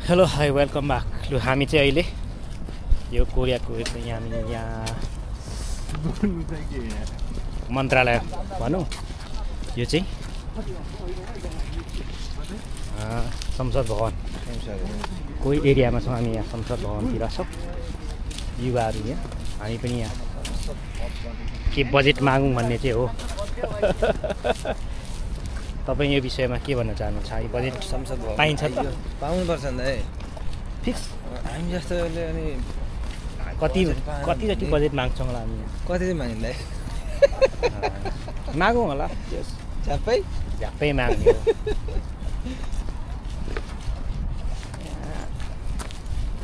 Hello hi welcome back. लु हामी चाहिँ अहिले यो कोरियाको यहाँ मन्त्रालय भनौँ, यो चाहिँ संसद भवन कोही एरियामा छौँ हामी। यहाँ संसद भवनतिर छौँ, युवाहरू यहाँ। हामी पनि यहाँ के बजेट मागौँ भन्ने चाहिँ हो। तपाईँ यो विषयमा के भन्न चाहनुहुन्छ? यो बजेट संसद भवन पाइन्छ त? पाउनुपर्छ नि है, फिक्स। हामी जस्तोले अनि कति जति बजेट माग्छौँ होला हामी? कति चाहिँ मागिँदै मागौँ होला, झ्याप्पै माग्ने हो।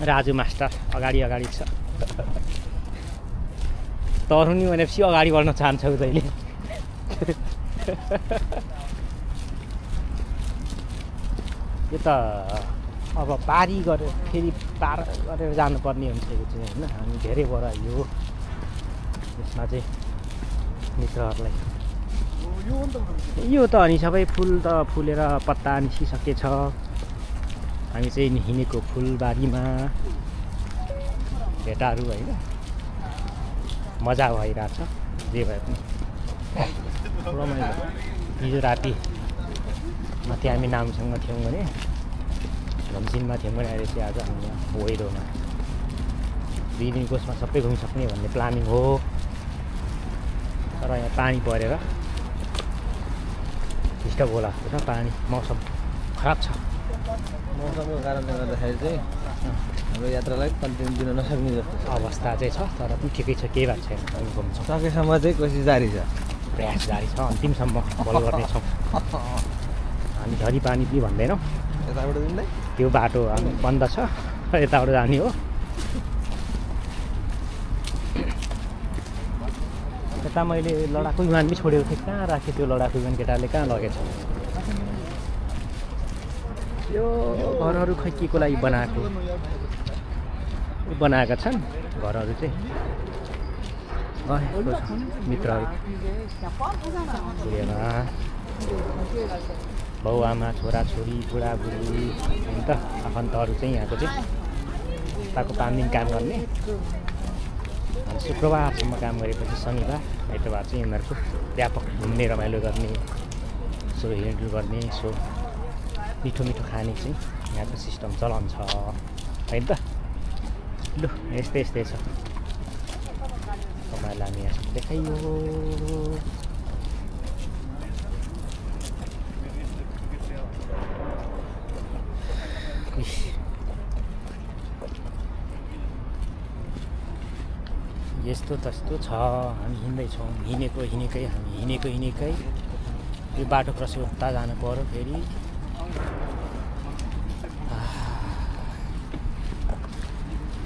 राजु मास्टर अगाडि छ। तरुनी भनेपछि अगाडि बढ्न चाहन्छौ तैँले। यो त अब पारी गरेर फेरि पार गरेर जानुपर्ने हुन्छ यो चाहिँ होइन। हामी धेरै बर यो यसमा चाहिँ मित्रहरूलाई यो त अनि सबै फुल त फुलेर पत्ता निस्किसकेछ। हामी चाहिँ हिँडेको फुलबारीमा भेटाहरू होइन, मजा भइरहेछ। जे भए पनि रमाइलो। हिजो राति माथि हामी नामसँग थियौँ भने, घमसिनमा थियौँ भने, अहिले चाहिँ आज हामी यहाँ वेरोमा 2 दिनको उसमा सबै घुमिसक्ने भन्ने प्लानिङ हो। तर यहाँ पानी परेर डिस्टर्ब होला होइन, पानी मौसम खराब छ। मौसमको कारणले गर्दाखेरि चाहिँ हाम्रो यात्रालाई कन्टिन्यू दिन नसक्ने जस्तो अवस्था चाहिँ छ। तर पनि ठिकै छ, केही बात छैन। हामी घुम्छौँ, सकेसम्म चाहिँ कोसिस जारी छ, प्रयास जारी छ। अन्तिमसम्म बल गर्नेछौँ हामी। झरी पानी पनि भन्दैनौँ, यताबाट दिँदै त्यो बाटो हामी बन्द छ, यताबाट जाने हो। यता मैले लडाकु विमान पनि छोडेको थिएँ। कहाँ राखेँ त्यो लडाकु विमान? केटाले कहाँ लगेछ? यो घरहरू खै के को लागि बनाएका छन् घरहरू चाहिँ। मित्रहरू बाउआमा, छोराछोरी, बुढाबुढी होइन त, आफन्तहरू चाहिँ यहाँको चाहिँ यताको 5 दिन काम गर्ने। शुक्रबारसम्म काम गरेपछि शनिबार आइतबार चाहिँ यिनीहरूको व्यापक घुम्ने, रमाइलो गर्ने, सो हिँडडुल गर्ने, सो मिठो खाने चाहिँ यहाँको सिस्टम चलन छ होइन त। लु यस्तै छ तपाईँहरूलाई हामी यहाँ देखाइयो। यस्तो तस्तो छ। हामी हिँड्दैछौँ, हिँडेकै यो बाटो क्रस उता जानु पर्यो फेरि।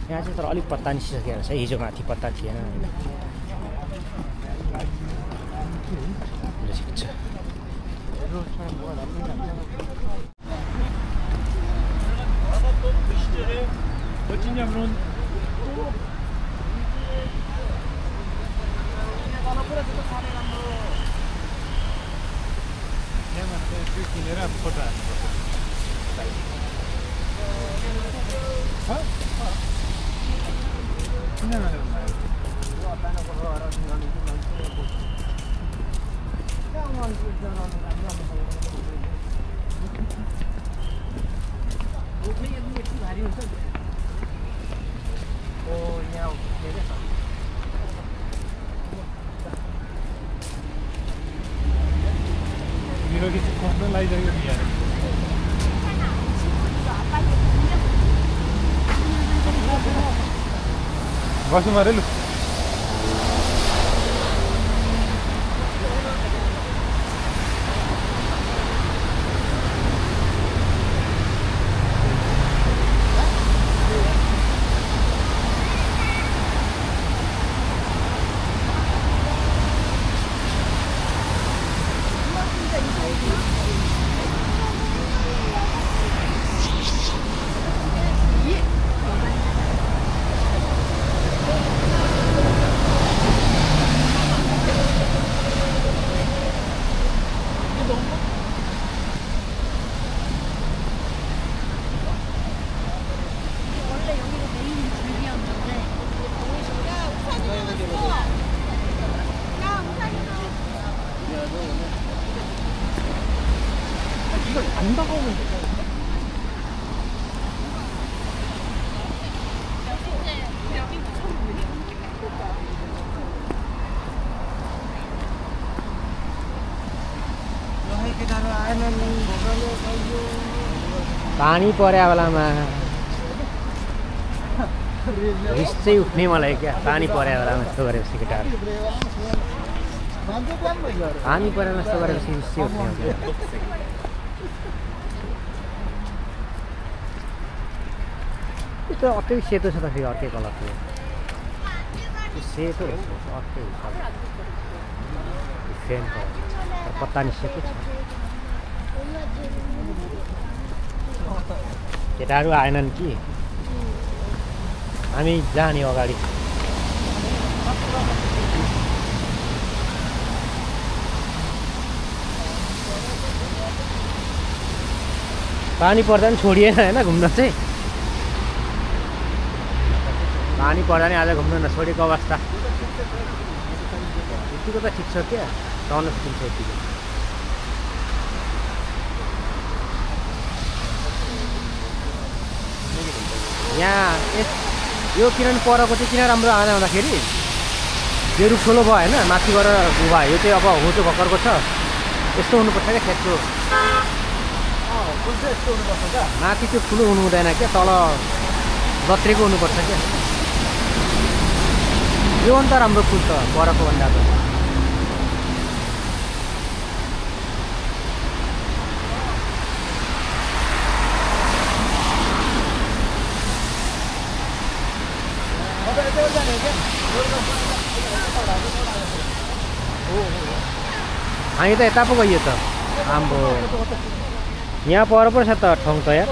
यहाँ चाहिँ तर अलिक पत्ता निस्किसकेको रहेछ। हिजो माथि पत्ता थिएन होइन। किनेर फोटो हाल्नुपर्छ। मेरो किसी खोज्न लागिसक्यो बिहान। बस्नु मारे लु। पानी पर्या बेलामा रिस चाहिँ उठ्ने मलाई क्या पानी पर्या बेलामा यस्तो गरेपछि केटाहरू पानी परेमा यस्तो गरेपछि रिस चाहिँ उठ्ने हो क्या त्यो अर्कै सेतो छ त फेरि अर्कै कलरको त्यो सेतो अर्कै सेम कलर पत्ता नि सेतो छ केटाहरू आएनन् कि हामी जाने अगाडि पानी पर्दा नि छोडिएन होइन घुम्न चाहिँ पानी पर्दा नि आज घुम्न नछोडेको अवस्था यतिको त ठिक छ क्या चल्न सकिन्छ यतिको यहाँ यो किनभने परको चाहिँ किन राम्रो आएन भन्दाखेरि यो रुख ठुलो भयो होइन माथि गएर भयो यो चाहिँ अब होचो भर्खरको छ यस्तो हुनुपर्छ क्या खेतको माथि त्यो ठुलो हुनु हुँदैन क्या तल जत्रेको हुनुपर्छ क्या यो अन्त राम्रो फुल छ परको भन्दा त हामी त यता पो गइयो त आम्बो यहाँ पर पो छ त ठाउँ त यार